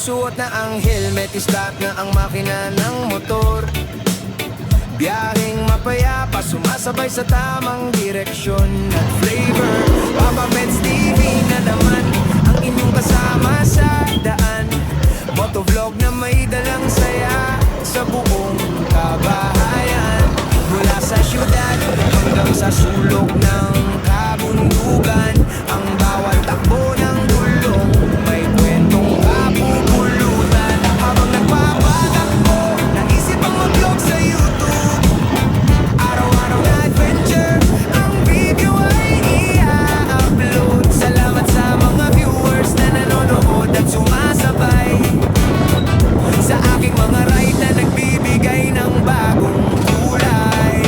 Suot na ang helmet, start na ang makina ng motor. Biyaheng mapayapa, sumasabay sa tamang direksyon at flavor. Papa Meds TV na naman ang inyong kasama sa daan. Motovlog na may dalang saya sa buong kabahayan. Mula sa syudad hanggang sa sulok ng kabundukan, ang bawat takbo ng gulong may kwentong kapupulutan. Habang nagpapatakbo, naisip ang mag-vlog sa YouTube. Araw-araw na adventure, ang video ay i-upload. Salamat sa mga viewers na nanonood at sumasabay sa aking mga ride na nagbibigay ng bagong kulay.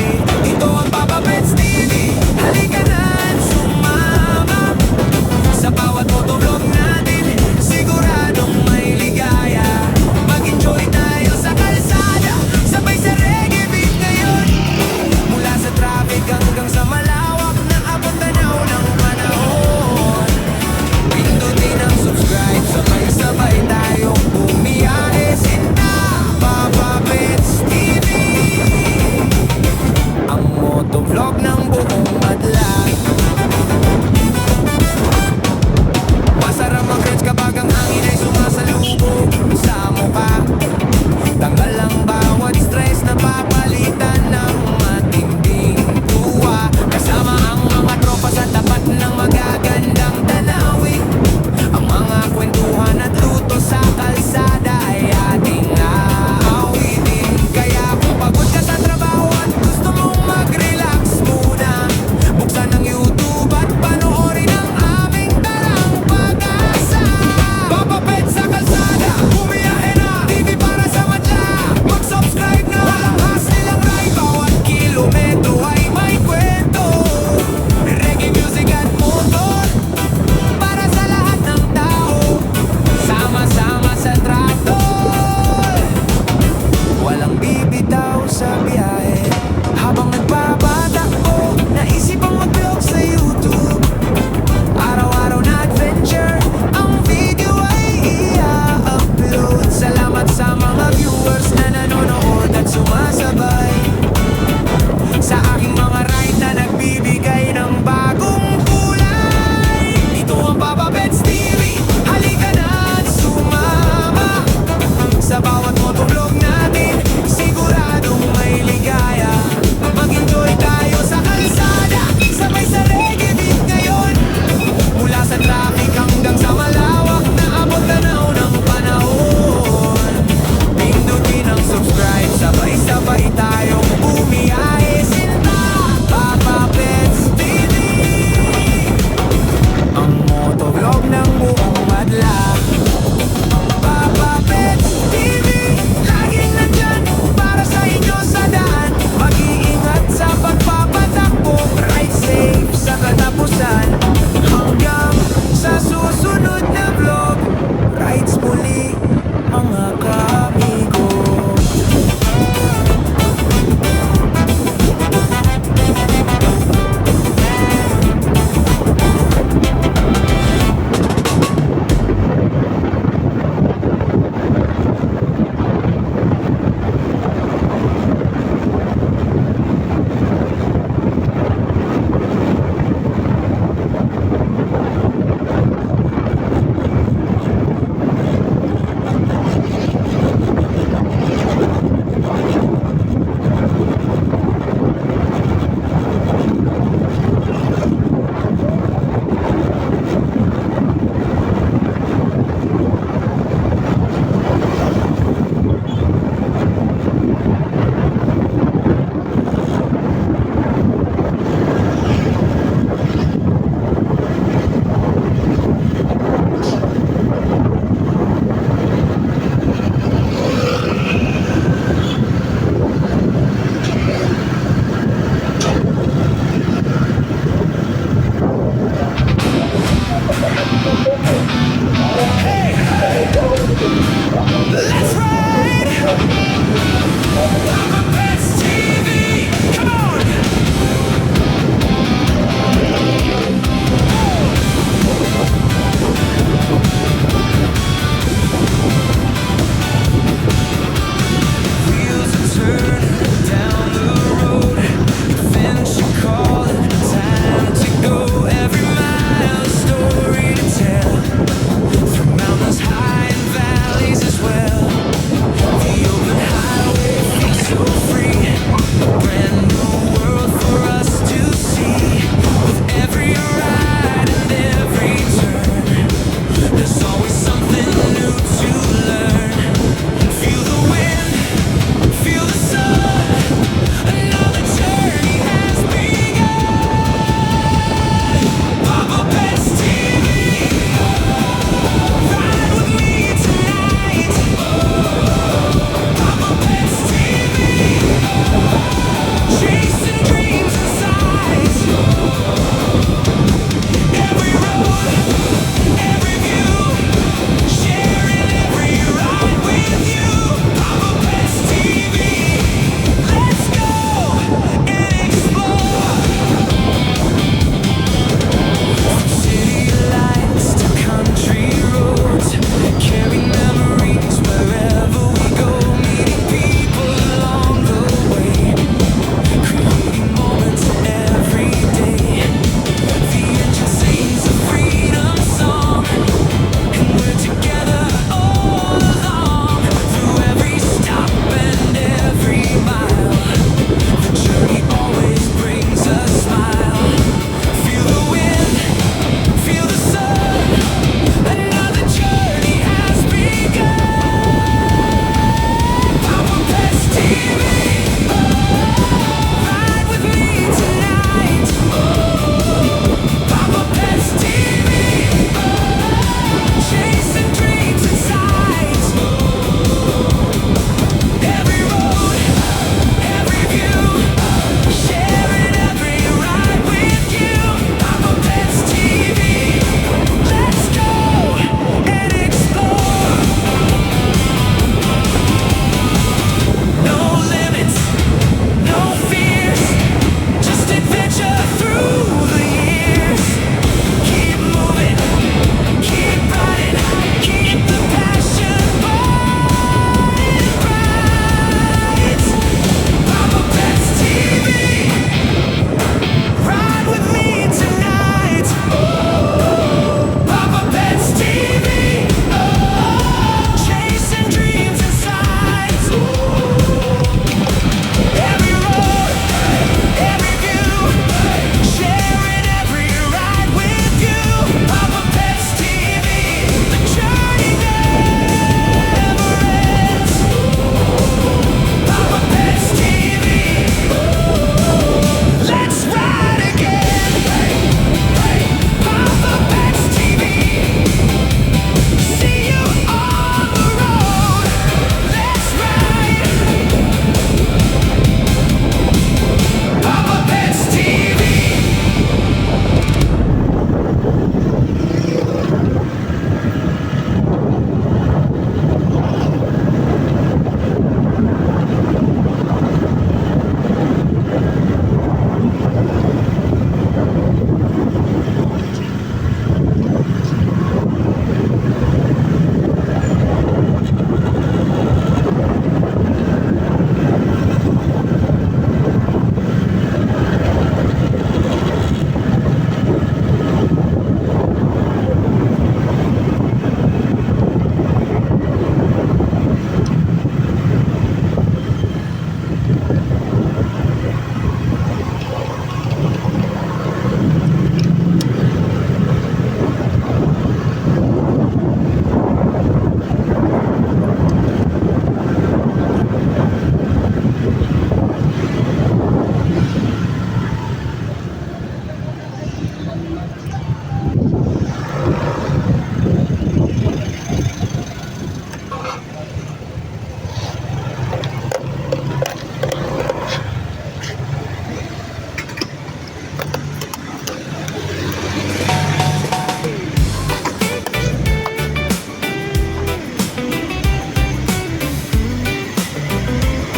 Ito ang Papa Pets TV, halika na!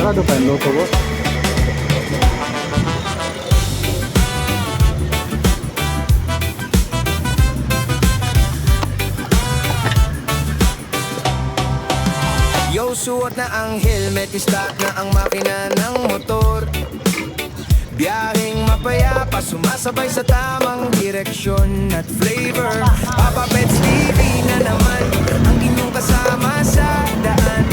Sarado pa yung loto, boss. Yo, suot na ang helmet, start na ang makina ng motor. Biyaheng mapayapa, sumasabay sa tamang direksyon at flavor. Papa Pets TV na naman ang inyong kasama sa daan.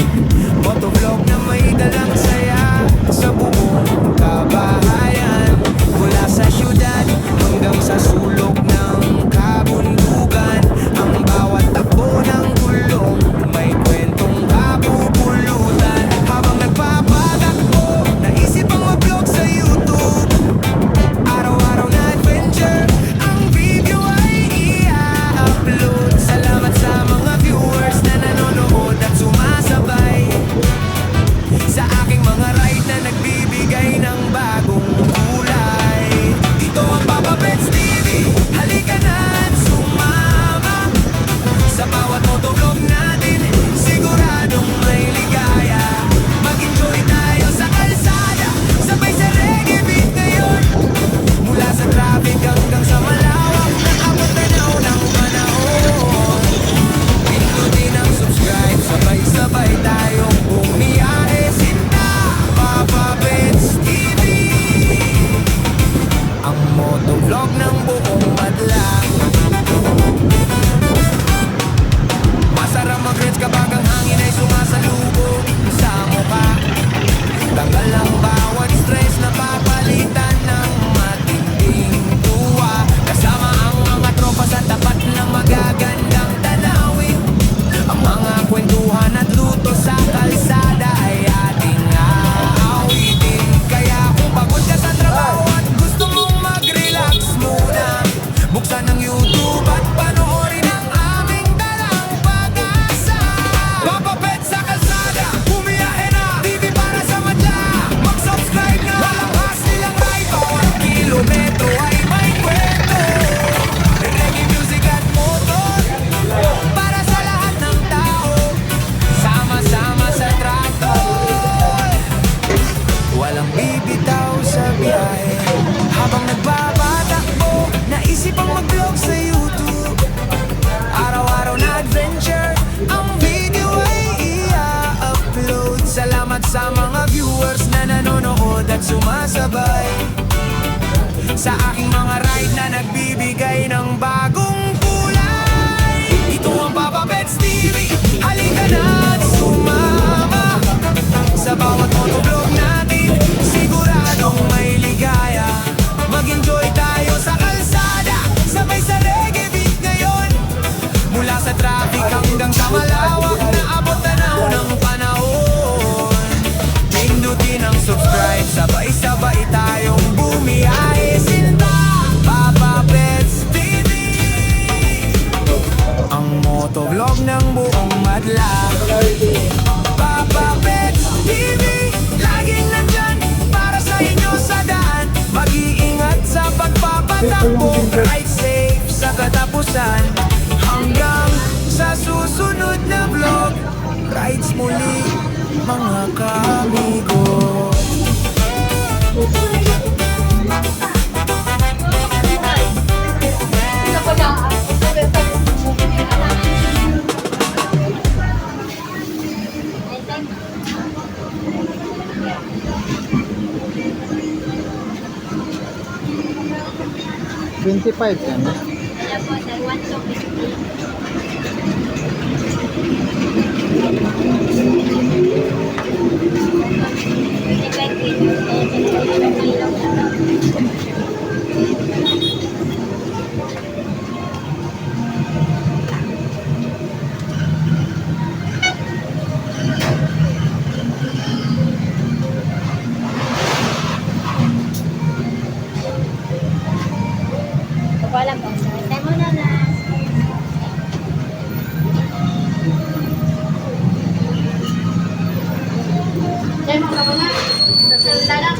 Motovlog na may dalang saya sa buong kabahayan. Mula sa syudad hanggang sa sulok ng kabundukan, ang bawat takbo ng gulong may kwentong kapupulutan. Habang nagpapatakbo, naisip ang mag-vlog sa YouTube. Araw-araw na adventure, ang video ay i-upload. Salamat sa mga viewers na nanonood at sumasabay sa aking mga ride na nagbibigay ng bagong kulay. Dito ang Papa Pets TV, halika na at sumama. Sa bawat motovlog natin, siguradong may ligaya. Mag-enjoy tayo sa kalsada, sabay sa reggae beat ngayon. Mula sa traffic hanggang sa malawak na abot tanaw ng panahon. Pindutin ang subscribe, sabay-sabay tayong bumiyahe. Sinta Papa Pets TV, ang motovlog ng buong madla. Masarap mag-reds kapag ang hangin ay sumasalubong sa mukha. Tanggal ang bawat stress na papalitan ng matinding tuwa. Kasama ang mga tropa sa tapat ng magagandang tanawin. Ang mga kwentuhan at luto sa kalsada ay ating aawitin. Kaya kung pagod ka sa trabaho at gusto mong mag-relax muna, buksan ang YouTube at panoorin ang aming dalang pag-asa. Papa Pets sa kalsada, bumiyahe na, TV para sa madla. Mag-subscribe na, walang hassle ang ride. Bawat kilometro ay may kwento. Reggae music at motor, para sa lahat ng tao. Sama-sama sa trato, walang bibitaw sa biyahe. Habang nagbabatakbo, naisip ang mag-vlog sa YouTube. Araw-araw na adventure, ang video ay i-upload. Salamat sa mga viewers na nanonood at sumasabay sa aking mga ride na nagbibigay ng bagong kulay. Ito ang Papa Pets TV, halika na at sumama. Sa bawat motovlog natin, siguradong may ligaya. Mag-enjoy tayo sa kalsada, sabay sa reggae beat ngayon. Mula sa traffic hanggang sa malawak na abot tanaw ng panahon. Pindutin ang subscribe, sabay-sabay tayong bumiyahe. Sinta Papa Pets TV, ang motovlog ng buong madla. Papa Pets TV, laging nandyan para sa inyo sa daan. Mag-iingat sa pagpapatakbo, ride safe sa katapusan. Hanggang sa susunod na vlog, rides muli mga kaamigo. $25 yan. Kaya po, sir, 1 to 50. Wala po, sir. Tayo muna na. Tayo muna muna. Sa dalang.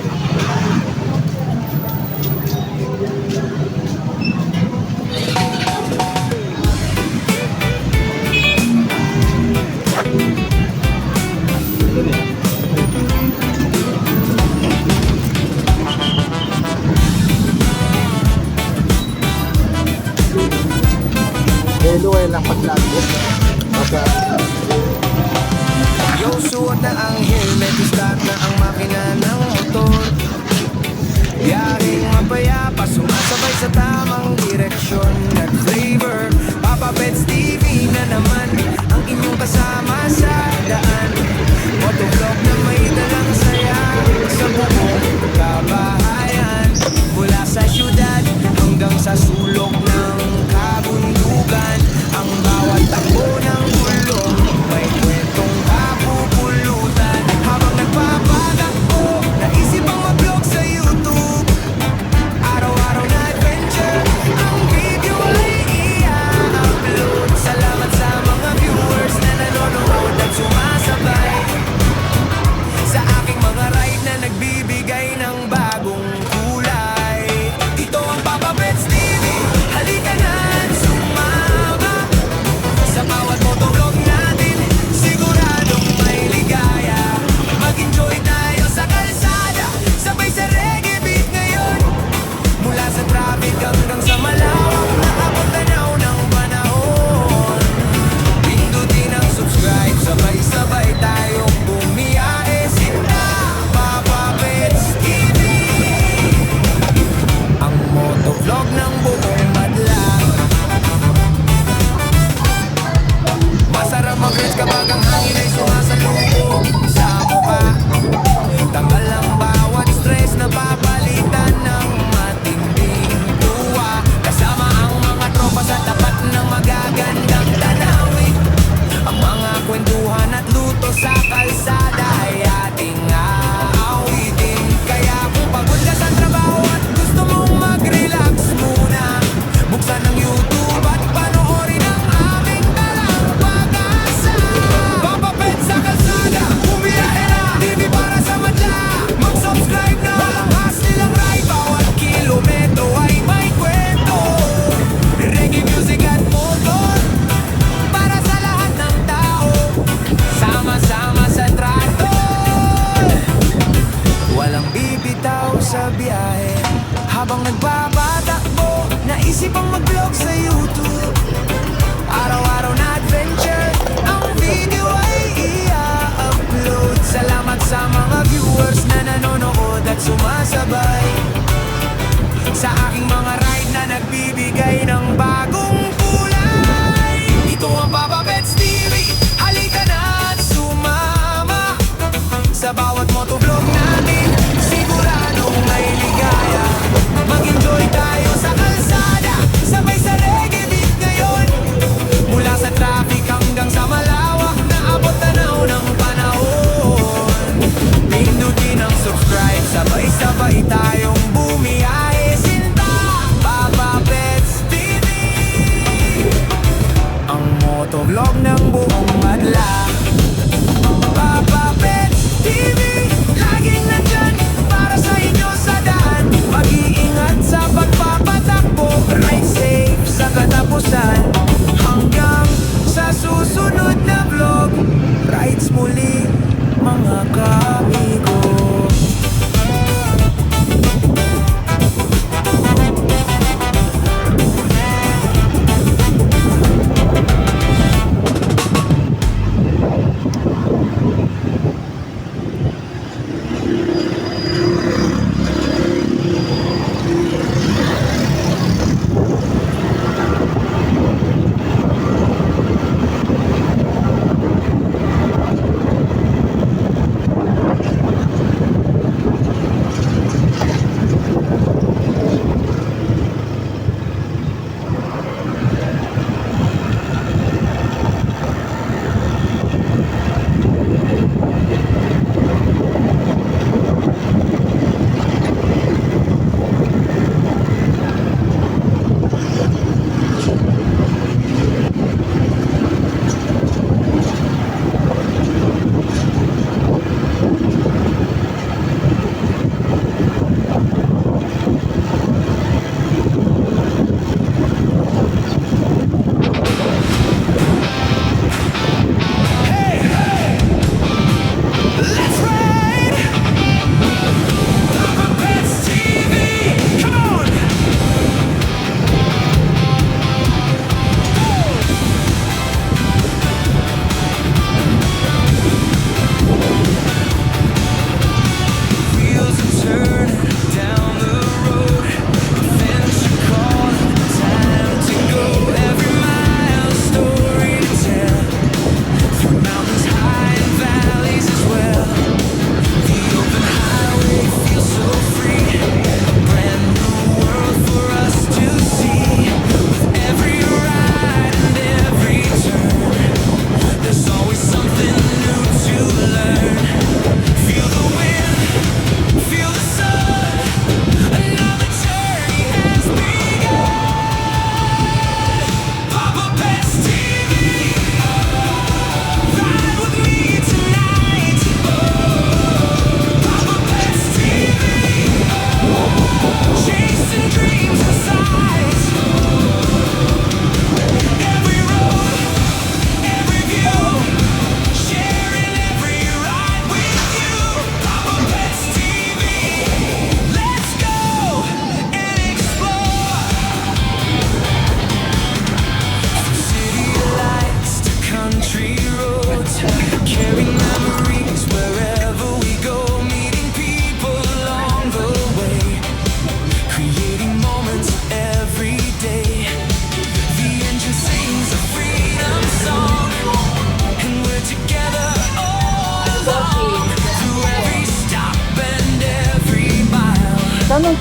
Luway lang paglago. Okay. Yo, suot na ang helmet, start na ang makina ng motor. Biyaheng mapayapa, sumasabay sa tamang direksyon at flavor. Papa Pets TV na naman ang inyong kasama sa daan. Motovlog na may dalang saya sa buong kabahayan. Mula sa syudad hanggang sa sulok ng kabundukan, ang bawat takbo ng bulong may kwentong kapupulutan. Habang nagpapatakbo, naisip ang mag-vlog sa YouTube. Araw-araw na adventure, ang video ay i-upload. Salamat sa mga viewers na nanonood at sumasabay sa aking mga ride na nagbibigay ng bagong kulay. Ito ang Papa Pets TV, halika na at sumama. Sa bawat motovlog natin, siguradong may ligaya. Mag-enjoy tayo sa kalsada, sabay sa reggae beat ngayon. Mula sa traffic hanggang sa malawak na kapag-tanaw ng panahon. Pindutin ang subscribe, sabay-sabay tayong bumiyahe. Sinta, Papa Pets TV, ang motovlog ng buong madla. Masarap mag-rest kapag ang hangin ay sumasalubong sa mukha. Tanggal ang bawat stress na papalitan ng matinding tuwa. Kasama ang mga tropa sa tapat ng magagandang tanawin. Ang mga kwentuhan at luto sa kalsada ay ating aawitin. Kaya kung pagod ka sa trabaho at gusto mong mag-relax muna, buksan ang YouTube at panoorin ang aming dalang pag-asa. Papa Pets sa kalsada, bumiyahe na, TV para sa madla. Mag-subscribe na, walang hassle ang ride. Bawat kilometro ay may kwento, reggae music at motor, para sa lahat ng tao, sama-sama sa trato. Walang bibitaw sa biyahe, habang nagpapatakbo, naisip ang mag-vlog sa YouTube. Araw-araw na adventure, ang video ay i-upload. Salamat sa mga viewers na nanonood at sumasabay sa aking mga ride na nagbibigay ng bagong kulay. Ito ang Papa Pets TV, halika na at sumama. Sa bawat motovlog natin, siguradong may ligaya. Mag-enjoy tayo sa kalsada, sabay sa reggae beat ngayon. Mula sa traffic hanggang sa malawak na abot-tanaw ng panahon. Pindutin ang subscribe, sabay-sabay tayong bumiyahe. Sinta, Papa Pets TV.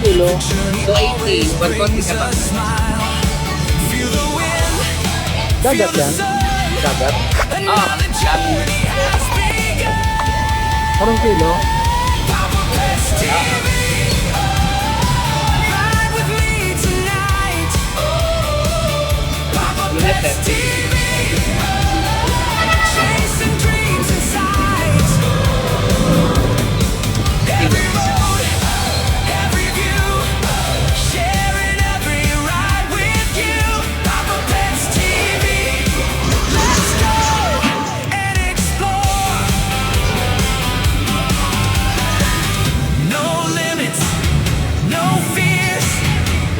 kilo? 280. 140 ka pa. Dagat yan? Dagat? Oh, dami. Anong kilo? Limited.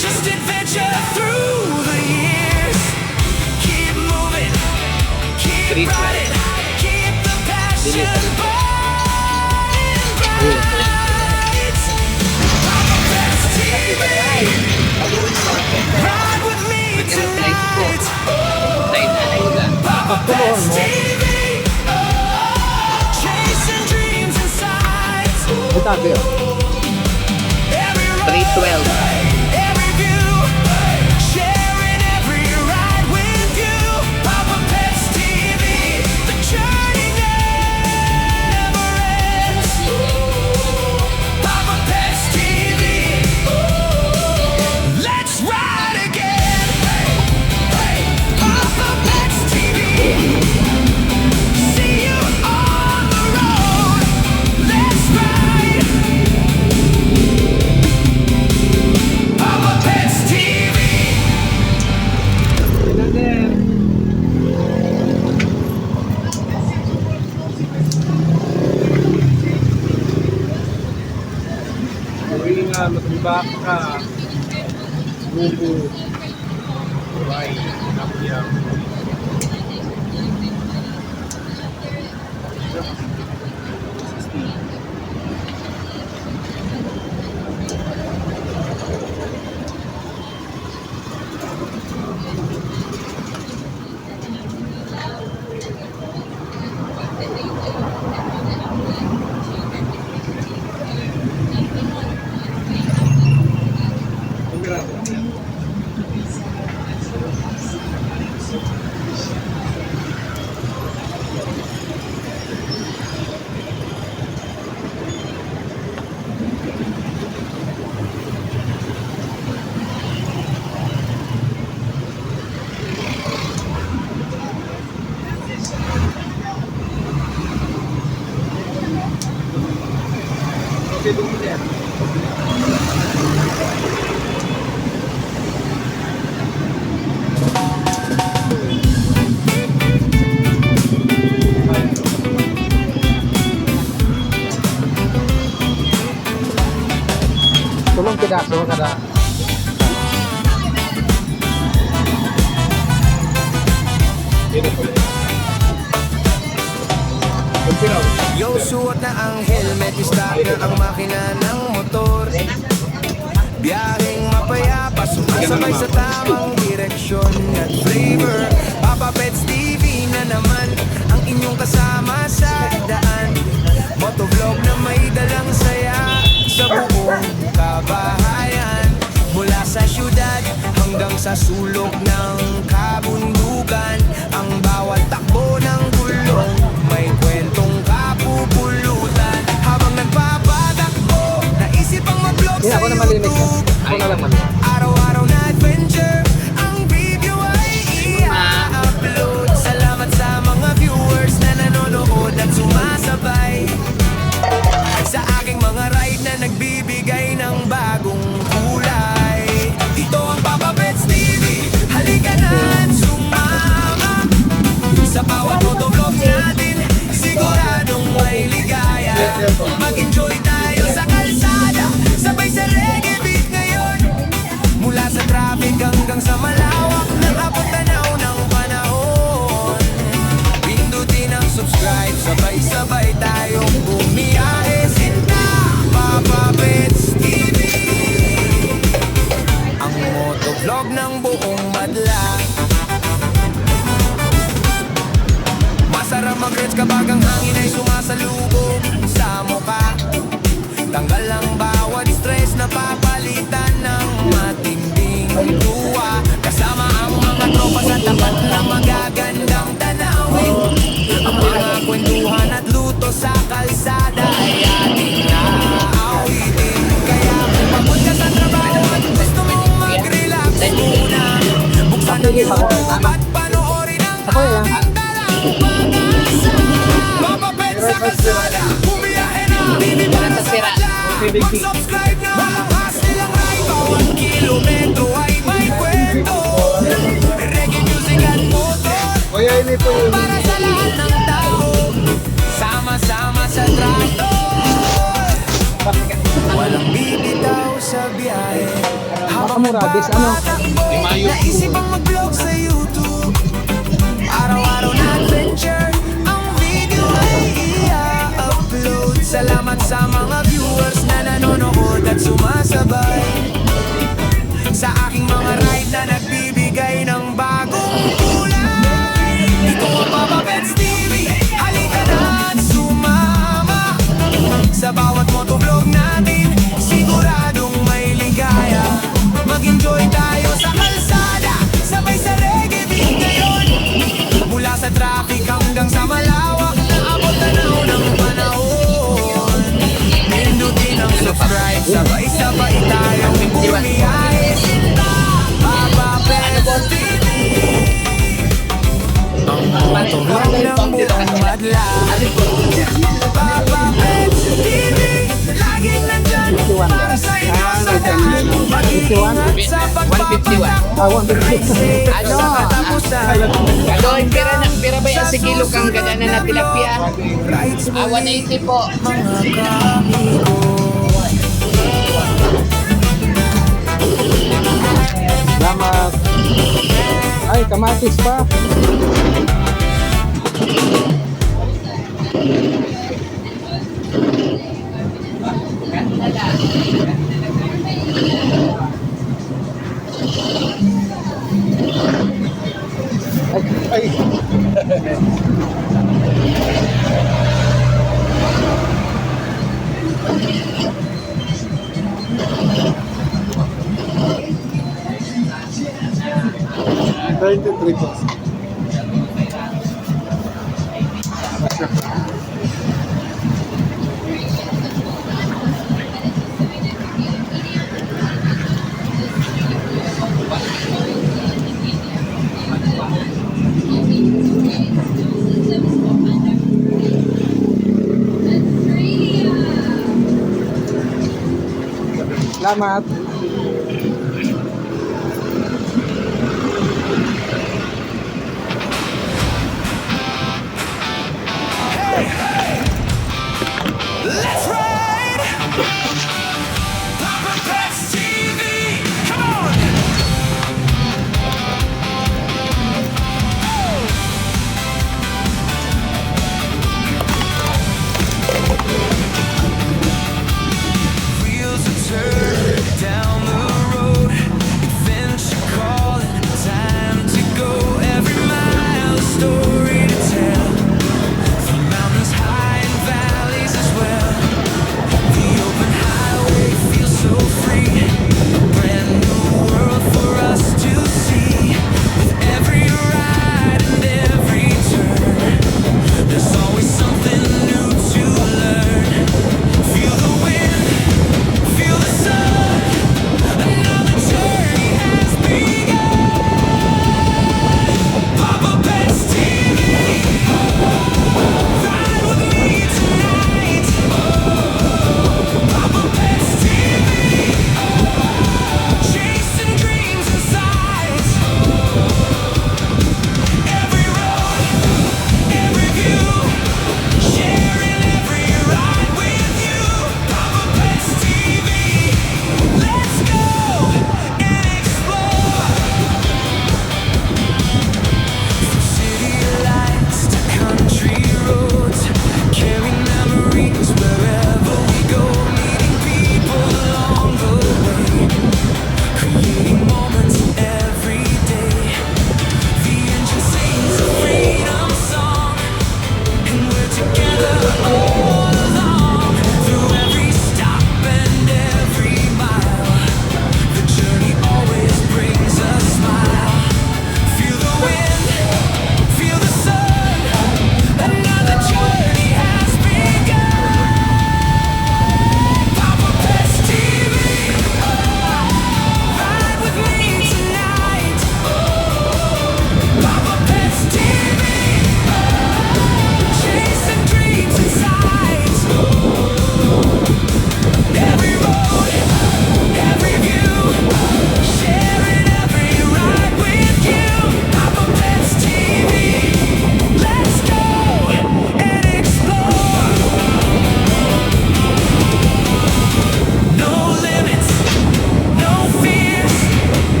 Just adventure through the years. Keep moving, keep Street riding, keep the passion Dili. burning bright. Papa Pets TV, ride with me tonight. Papa Pets TV, chasing dreams and sights. May tabi ah. Every 312. every view, sharing every ride with you. Papa Pets TV, the journey never ends. Papa Pets TV, let's ride again. Papa Pets TV, see you on the road. Let's ride. Papa Pets TV. Uwi nga, matibak ka. Bubu. Bye. Kapiyang. Okay, bumili. Tulong pedaso kada. Yo, suot na ang helmet, start na ang makina ng motor. Biyaheng mapayapa, sumasabay sa tamang direksyon at flavor. Papa Pets TV na naman ang inyong kasama sa daan. Motovlog na may dalang saya sa buong kabahayan. Mula sa syudad hanggang sa sulok ng kabundukan, ang bawat takbo ng gulong may kwentong kapupulutan. Habang nagpapatakbo, naisip ang mag-vlog Hindi, sa ako na malinis. YouTube. Ako na lang malinis. Araw-araw na adventure, ang video ay i-upload. Salamat sa mga viewers na nanonood at sumasabay sa aking mga ride na nagbibigay ng bagong kulay. Dito ang Papa Pets TV, halika na at sumama. Sa bawat motovlog natin, siguradong may ligaya. Mag-enjoy tayo sa kalsada, sabay sa reggae beat ngayon. Mula sa traffic hanggang sa malawak ng abot-tanaw ng panahon. Pindutin ang subscribe, sabay-sabay tayong bumiyahe. Sinta, Papa Pets TV, ang motovlog ng buong madla. Masarap mag-reds kapag ang hangin ay sumasalubong sa mukha. Tanggal ang bawat stress na papalitan ng matinding luha. Kasama ang mga tropa sa tapat ng magagandang tanawin. Ang mga kwentuhan at luto sa kalsada ay ating aawitin. Kaya kung pagod ka sa trabaho at gusto mong mag-relax muna, buksan ang YouTube at panoorin ang ating talang pag-asa. Mapapet sa kalsada, bumiyahe na, bibigyan sa madla. Mag-subscribe na, ahas nilang ride. Bawat kilometro ay may kwento. Reggae music at motor, Kuya, ini po yung para sa lahat ng tao. Sama-sama sa trato. Walang bibitaw sa biyahe. Habang Kamurabis, ano? nagpapatakbo, naisip ang mag-vlog sa YouTube. Araw-araw na adventure, ang video ay i-upload. Salamat sa mga viewers na nanonood at sumasabay sa aking mga ride na nagbibigay ng bagong kulay. Ito ang Papa Pets TV, halika na at sumama. Sa bawat motovlog natin, siguradong may ligaya. Mag-enjoy tayo sa kalsada, sabay sa reggae beat ngayon. Mula sa traffic hanggang sa malawak na abot tanaw ng panahon. Pindutin ang subscribe, sabay-sabay tayong bumiyahe. Sinta, Papa Pets TV. Ang motovlog ng buong madla. Papa Pets TV, laging nandyan para sa inyo sa daan. Mag-iingat sa pagpapatakbo, racing Ano? sa katapusan. Gagawin pera ba yung sigilo kang ganyan na tilapia? Rides Ah, muli, 180 po. mga kamigo. Salamat. Ay, kamatis pa. Ay, ay. $23 po. Salamat. Let's ride! Papa Pets TV, come on! Wheels are turned down.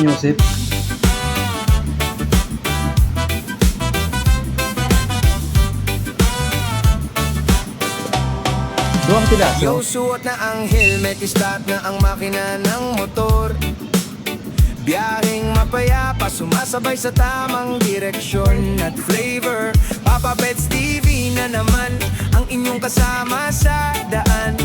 Yusip. Duwang pilaso. Yung suot na ang helmet, start na ang makina ng motor. Biyaheng mapayapa, sumasabay sa tamang direksyon at flavor. Papa Pets TV na naman ang inyong kasama sa daan.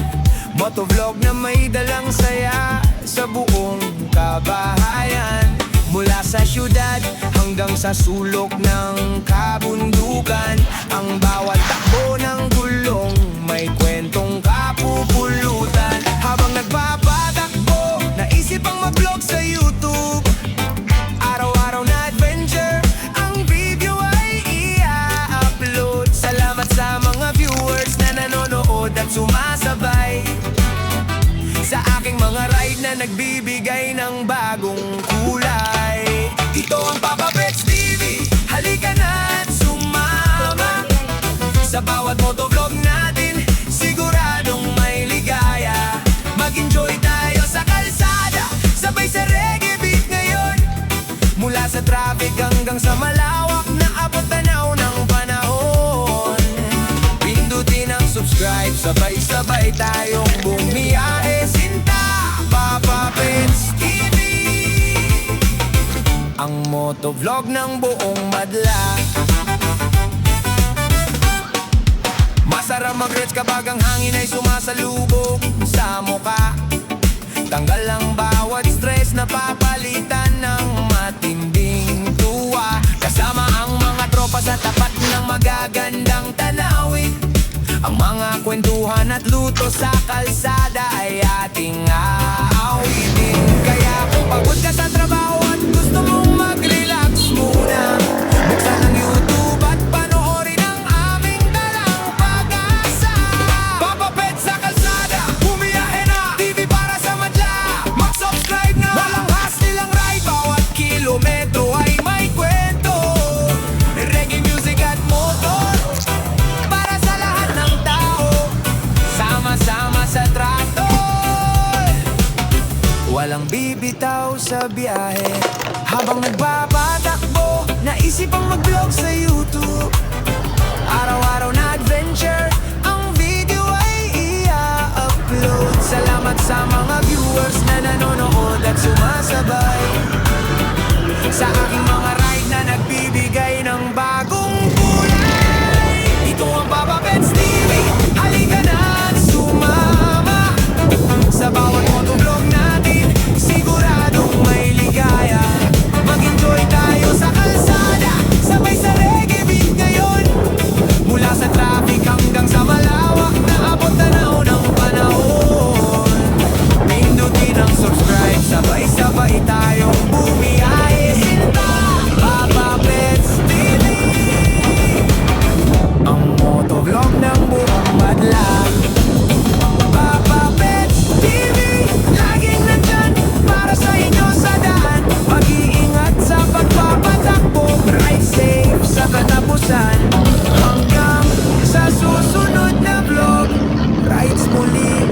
Motovlog na may dalang saya sa buong kabahayan. Mula sa syudad hanggang sa sulok ng kabundukan, ang bawat takbo ng gulong may kwentong kapupulutan. Habang nagpapatakbo, naisip ang mag-vlog sa YouTube. Araw-araw na adventure, ang video ay i-upload. Salamat sa mga viewers na nanonood at sumasabay sa aking mga ride na nagbibigay ng bagong kulay. Ito ang Papa Pets TV, halika na at sumama. Sa bawat motovlog natin, siguradong may ligaya. Mag-enjoy tayo sa kalsada, sabay sa reggae beat ngayon. Mula sa traffic hanggang sa malawak na abot tanaw ng panahon. Pindutin ang subscribe, sabay-sabay tayong bumiyahe. Sinta, Papa Pets TV, ang motovlog ng buong madla. Masarap mag-reds kapag ang hangin ay sumasalubog sa mukha. Tanggal ang bawat stress na papalitan ng matinding tuwa. Kasama ang mga tropa sa tapat ng magagandang tanawin. Ang mga kwentuhan at luto sa kalsada ay ating aawitin. Kaya kung pagod ka sa trabaho at gusto mong mag-relax muna, buksan ang YouTube at panoorin ang aming dalang pag-asa. Papa Pets sa kalsada, bumiyahe na, TV para sa madla. Mag-subscribe na, walang hassle ang ride. Bawat kilometro ay may kwento, reggae music at motor, para sa lahat ng tao, sama-sama sa trato. Walang bibitaw sa biyahe. Habang nagpapatakbo, naisip ang mag-vlog sa YouTube. Araw-araw na adventure, ang video ay i-upload. Salamat sa mga viewers na nanonood at sumasabay sa aking mga ride na nagbibigay ng bagong kulay. Ito ang Papa Pets TV, halika na at sumama. Sa bawat motovlog natin, siguradong may ligaya. Mag-enjoy tayo sa kalsada, sabay sa reggae beat ngayon. Mula sa traffic hanggang sa malawak na abot tanaw ng panahon. Pindutin ang subscribe, sabay-sabay tayong bumiyahe. Sinta, Papa Pets TV, ang motovlog ng buong madla. Papa Pets TV, laging nandyan para sa inyo sa daan. Mag-iingat sa pagpapatakbo, ride safe sa katapusan. Hanggang sa susunod na vlog, rides muli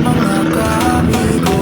mga kaamigo.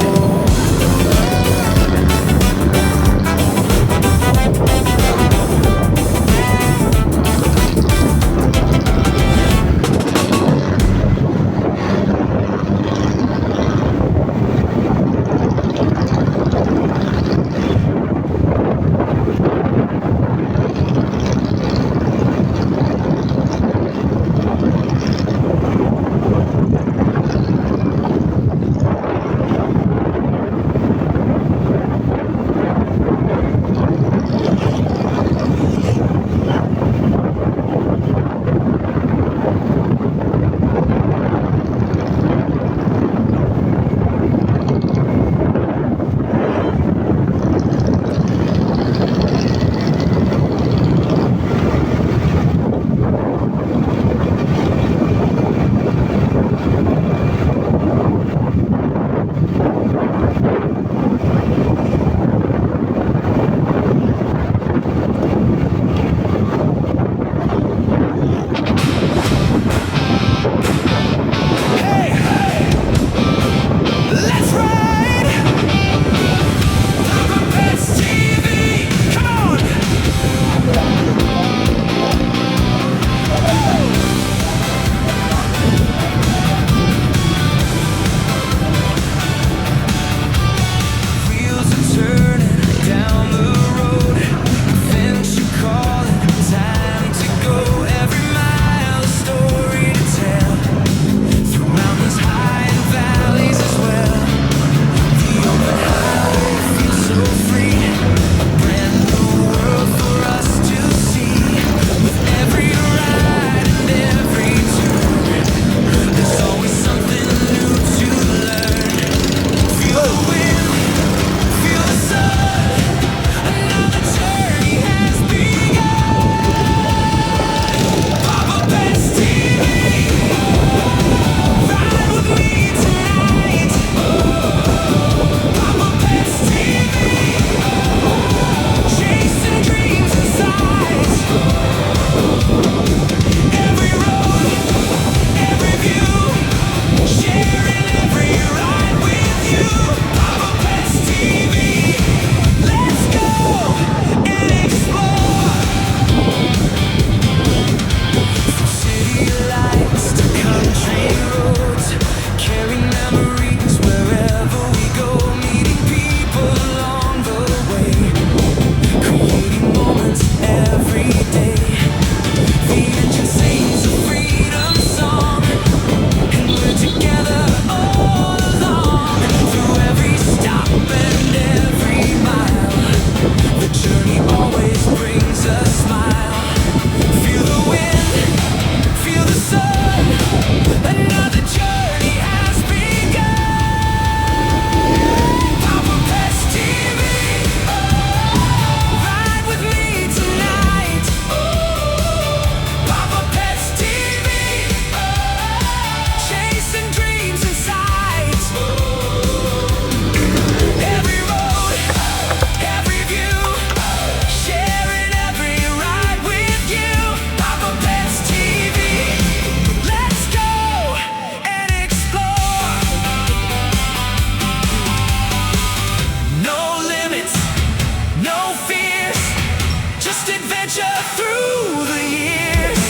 through the years.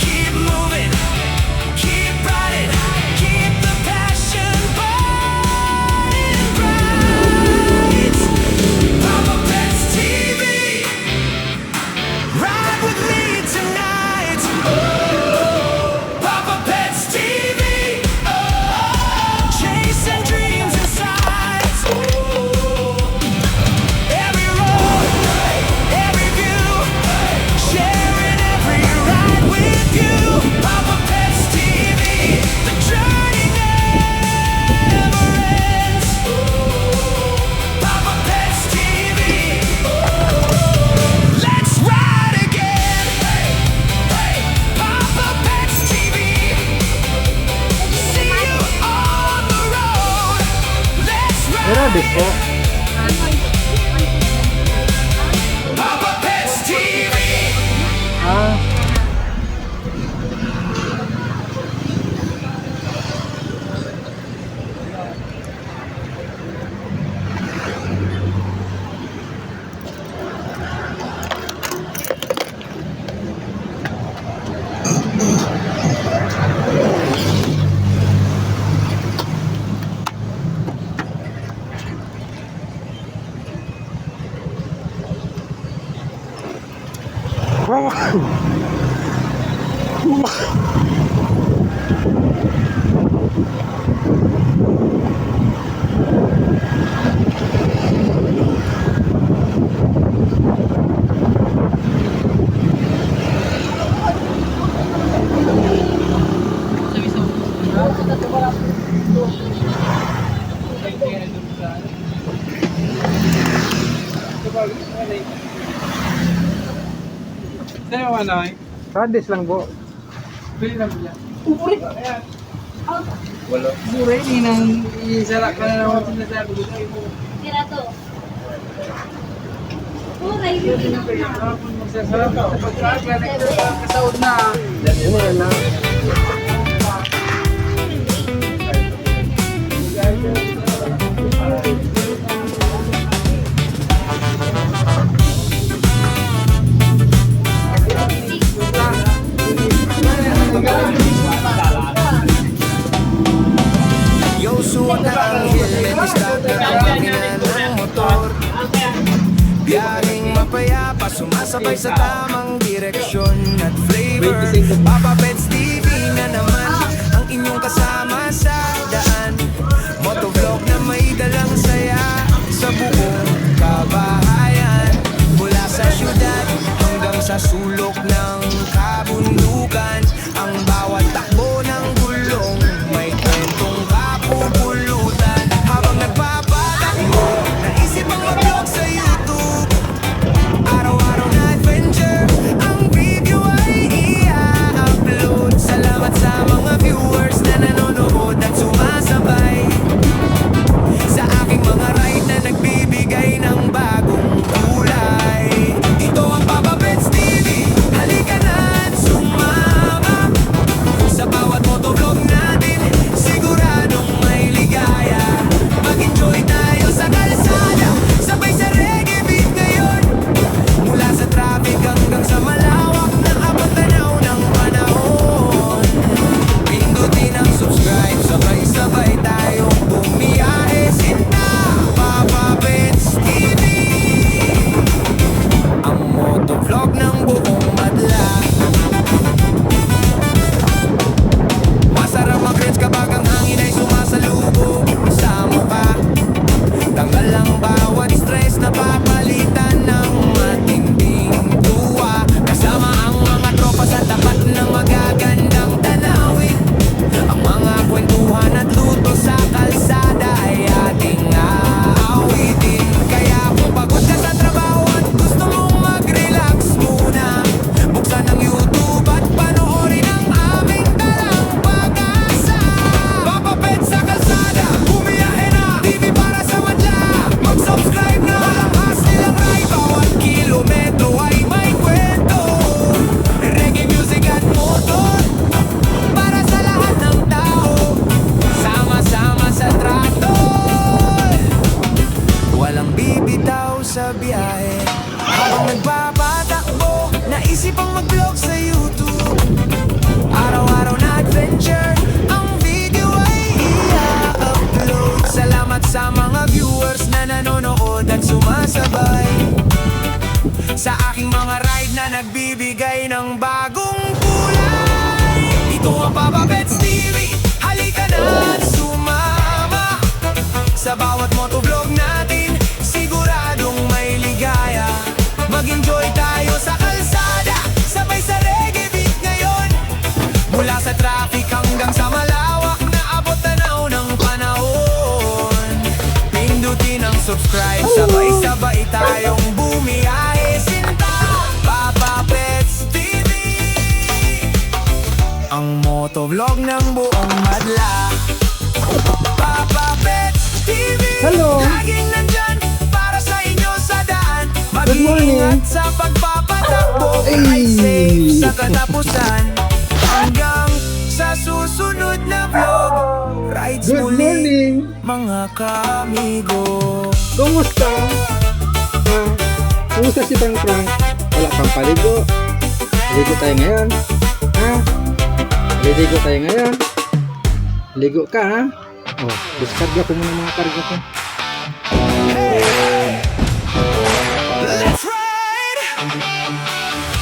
Keep moving, keep riding, keep the passion burning bright. Papa Pets TV, ride with me tonight. Papa Pets TV, chasing dreams inside. Every road, every view, sharing every ride with you. Papa Pets TV, the journey never ends. Papa Pets TV, let's ride again. Papa Pets TV, see you on the road. Let's Grabe po. ride. Papa Pets TV. Ah, Sa'yo ano eh? Radis lang po. Bili lang yan. Upuri! Ayan. Wala. Upuri, hindi nang isara ka na naman sinasabi ko sa'yo. Tira to. Uray, hindi na na. Kapag magsasarap ka, pagkakala nagkasaod na. Ano yan na? Yo, suot na ang helmet, start na ang makina ng motor. Biyaheng mapayapa, sumasabay sa tamang direksyon at flavor. Papa Pets TV na naman ang inyong kasama sa daan. Motovlog na may dalang saya sa buong kabahayan. Mula sa syudad hanggang sa sulok ng kabundukan, ang bawat takbo ng gulong may kwentong kapupulutan. Habang nagpapatakbo, naisip ang mag-vlog sa YouTube. Araw-araw na adventure, ang video ay i-upload. Salamat sa mga viewers na nanonood at sumasabay sa aking mga ride na nagbibigay ng bagong kulay. Ito ang Papa Pets TV, halika na at sumama sa naisipang mag-vlog sa YouTube. Araw-araw na adventure, ang video ay i-upload. Salamat sa mga viewers na nanonood at sumasabay sa aking mga ride na nagbibigay ng bagong kulay. Ito ang Papa Pets TV, halika na at sumama sa bawat motovlog natin, siguradong may ligaya. Mag-enjoy tayo sa kalsada, sabay sa reggae beat ngayon. Mula sa traffic hanggang sa malawak na abot tanaw ng panahon. Pindutin ang subscribe, sabay-sabay tayong bumiyahe. Sinta, Papa Pets TV, ang motovlog ng buong madla. Papa Pets TV, Hello. laging nandyan para sa inyo sa daan. Good morning. Mag-iingat sa pagpapatakbo, Hey. ride safe sa katapusan. Hanggang sa susunod na vlog, rides Good muli, morning. mga kamigo. Kumusta? Kumusta si Frank Frank? Wala pang paligo. Ligo tayo ngayon. Ha? Ligo tayo ngayon. Ligo ka ha? Oh, diskarga ko muna mga karga ko. Let's ride!